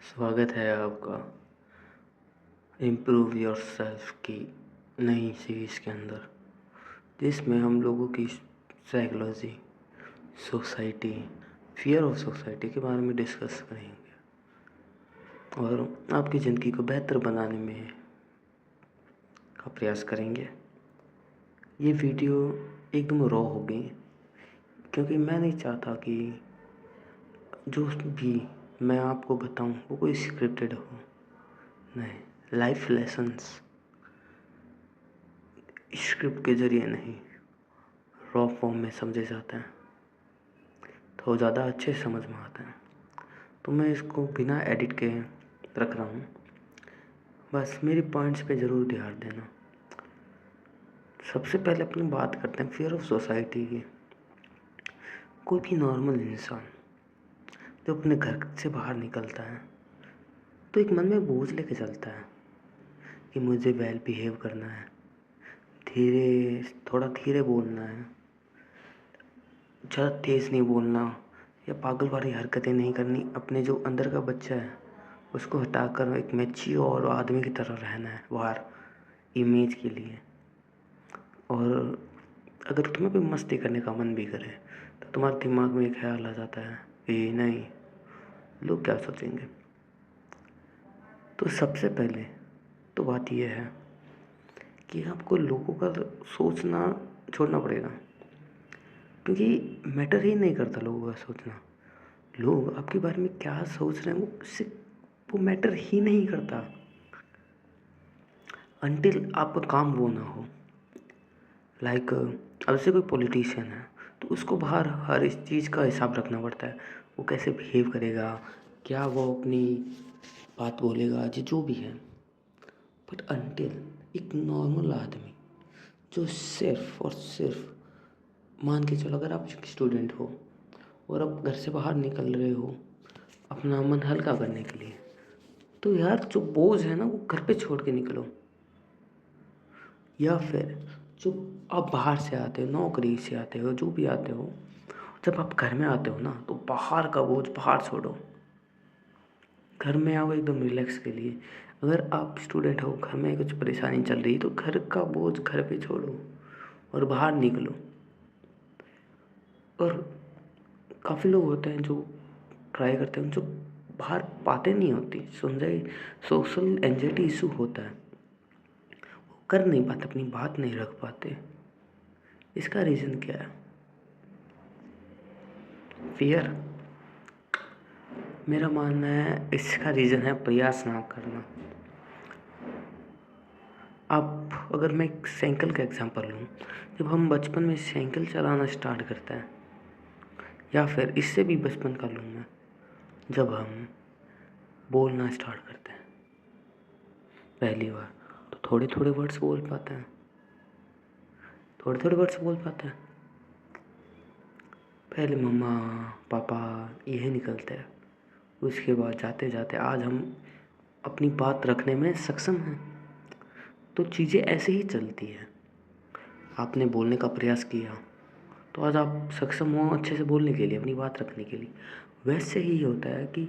स्वागत है आपका इम्प्रूव योरसेल्फ की नई सीरीज़ के अंदर, जिसमें हम लोगों की psychology, society, fear of society के बारे में डिस्कस करेंगे और आपकी ज़िंदगी को बेहतर बनाने में का प्रयास करेंगे। ये वीडियो एकदम रॉ होगी क्योंकि मैं नहीं चाहता कि जो भी मैं आपको बताऊं वो कोई स्क्रिप्टेड हो। नहीं, लाइफ लेसन्स स्क्रिप्ट के ज़रिए नहीं, रॉ फॉर्म में समझे जाते हैं तो ज़्यादा अच्छे समझ में आते हैं। तो मैं इसको बिना एडिट के रख रहा हूँ, बस मेरी पॉइंट्स पे ज़रूर ध्यान देना। सबसे पहले अपनी बात करते हैं फियर ऑफ सोसाइटी की। कोई भी नॉर्मल इंसान जो अपने घर से बाहर निकलता है तो एक मन में बोझ लेके चलता है कि मुझे वेल बिहेव करना है, थोड़ा धीरे बोलना है, ज़्यादा तेज़ नहीं बोलना या पागल वाली हरकतें नहीं करनी। अपने जो अंदर का बच्चा है उसको हटाकर एक मैच्योर आदमी की तरह रहना है बाहर इमेज के लिए। और अगर तुम्हें कोई मस्ती करने का मन भी करे तो तुम्हारे दिमाग में एक ख्याल आ जाता है कि नहीं, लोग क्या सोचेंगे। तो सबसे पहले तो बात यह है कि आपको लोगों का सोचना छोड़ना पड़ेगा, क्योंकि मैटर ही नहीं करता लोगों का सोचना। लोग आपके बारे में क्या सोच रहे हैं वो मैटर ही नहीं करता अनटिल आपका काम वो ना हो। लाइक अब से कोई पॉलिटिशियन है तो उसको बाहर हर इस चीज़ का हिसाब रखना पड़ता है, वो कैसे बिहेव करेगा, क्या वो अपनी बात बोलेगा, जो भी है। बट अनटिल एक नॉर्मल आदमी जो सिर्फ और सिर्फ मान के चलो, अगर आप स्टूडेंट हो और अब घर से बाहर निकल रहे हो अपना मन हल्का करने के लिए, तो यार जो बोझ है ना वो घर पे छोड़ के निकलो। या फिर जो आप बाहर से आते हो, नौकरी से आते हो, जो भी आते हो, जब आप घर में आते हो ना तो बाहर का बोझ बाहर छोड़ो, घर में आओ एकदम रिलैक्स के लिए। अगर आप स्टूडेंट हो, घर में कुछ परेशानी चल रही तो घर का बोझ घर पे छोड़ो और बाहर निकलो। और काफ़ी लोग होते हैं जो ट्राई करते हैं, जो बाहर बातें नहीं होती, समझे, सोशल एंजाइटी इशू होता है, वो कर नहीं पाते, अपनी बात नहीं रख पाते। इसका रीज़न क्या है? फियर। मेरा मानना है इसका रीज़न है प्रयास ना करना। आप अगर मैं एक साइकिल का एग्जांपल लूँ, जब हम बचपन में साइकिल चलाना स्टार्ट करते हैं, या फिर इससे भी बचपन का लूँ मैं, जब हम बोलना स्टार्ट करते हैं पहली बार, तो थोड़े थोड़े वर्ड्स बोल पाते हैं, थोड़े थोड़े वर्ड्स बोल पाते हैं। पहले मम्मा पापा यही निकलते हैं, उसके बाद जाते जाते आज हम अपनी बात रखने में सक्षम हैं। तो चीज़ें ऐसे ही चलती हैं। आपने बोलने का प्रयास किया तो आज आप सक्षम हो अच्छे से बोलने के लिए, अपनी बात रखने के लिए। वैसे ही होता है कि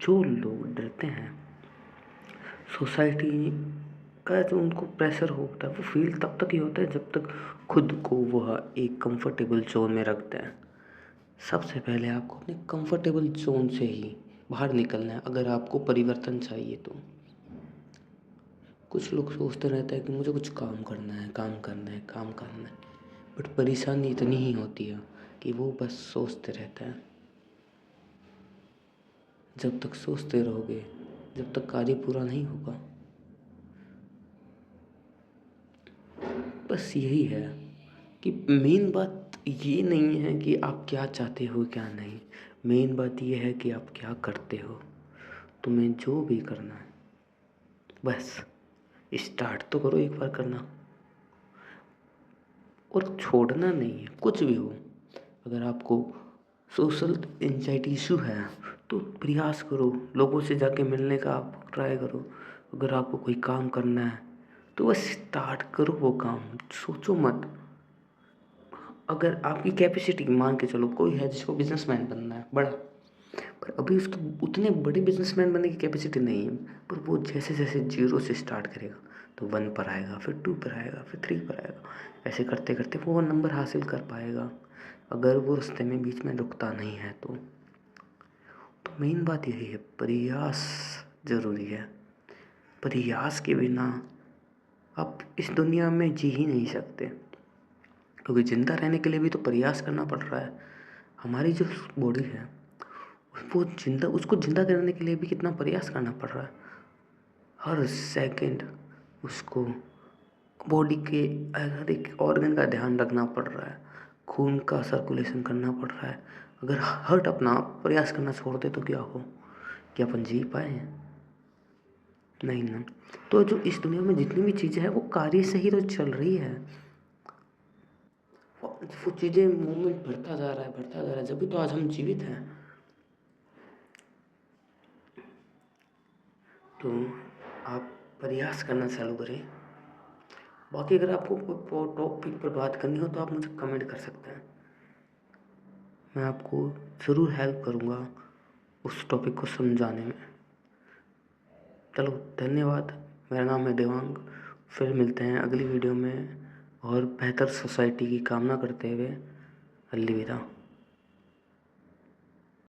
जो लोग डरते हैं, सोसाइटी का जो उनको प्रेशर होता है वो फील तब तक ही होता है जब तक खुद को वह एक कंफर्टेबल जोन में रखते हैं। सबसे पहले आपको अपने कंफर्टेबल जोन से ही बाहर निकलना है अगर आपको परिवर्तन चाहिए तो। कुछ लोग सोचते रहते हैं कि मुझे कुछ काम करना है, काम करना है, काम करना है, बट परेशानी इतनी ही होती है कि वो बस सोचते रहते हैं। जब तक सोचते रहोगे, जब तक कार्य पूरा नहीं होगा। बस यही है कि मेन बात ये नहीं है कि आप क्या चाहते हो क्या नहीं, मेन बात ये है कि आप क्या करते हो। तुम्हें जो भी करना है बस स्टार्ट तो करो एक बार करना, और छोड़ना नहीं है कुछ भी हो। अगर आपको सोशल एंजाइटी इशू है तो प्रयास करो, लोगों से जाके मिलने का आप ट्राई करो। अगर आपको कोई काम करना है तो बस स्टार्ट करो वो काम, सोचो मत। अगर आपकी कैपेसिटी मान के चलो, कोई है जिसको बिजनेसमैन बनना है बड़ा, पर अभी उसकी उतने बड़े बिजनेसमैन बनने की कैपेसिटी नहीं है। पर वो जैसे जैसे जीरो से स्टार्ट करेगा तो 1 पर आएगा, फिर 2 पर आएगा, फिर 3 पर आएगा। ऐसे करते करते वो नंबर हासिल कर पाएगा, अगर वो रास्ते में बीच में रुकता नहीं है तो मेन बात यही है, प्रयास ज़रूरी है। प्रयास के बिना आप इस दुनिया में जी ही नहीं सकते, क्योंकि ज़िंदा रहने के लिए भी तो प्रयास करना पड़ रहा है। हमारी जो बॉडी है वो उसको ज़िंदा करने के लिए भी कितना प्रयास करना पड़ रहा है। हर सेकंड उसको बॉडी के हर एक ऑर्गन का ध्यान रखना पड़ रहा है, खून का सर्कुलेशन करना पड़ रहा है। अगर हर्ट अपना प्रयास करना छोड़ दे तो क्या हो, क्या अपन जी पाए? नहीं ना। तो जो इस दुनिया में जितनी भी चीज़ें हैं वो कार्य से ही तो चल रही है। वो चीज़ें मूवमेंट बढ़ता जा रहा है, बढ़ता जा रहा है, जब भी तो आज हम जीवित हैं। तो आप प्रयास करना चालू करें। बाकी अगर आपको कोई टॉपिक पर बात करनी हो तो आप मुझे कमेंट कर सकते हैं, मैं आपको ज़रूर हेल्प करूँगा उस टॉपिक को समझाने में। चलो धन्यवाद। मेरा नाम है देवांग। फिर मिलते हैं अगली वीडियो में और बेहतर सोसाइटी की कामना करते हुए अलविदा।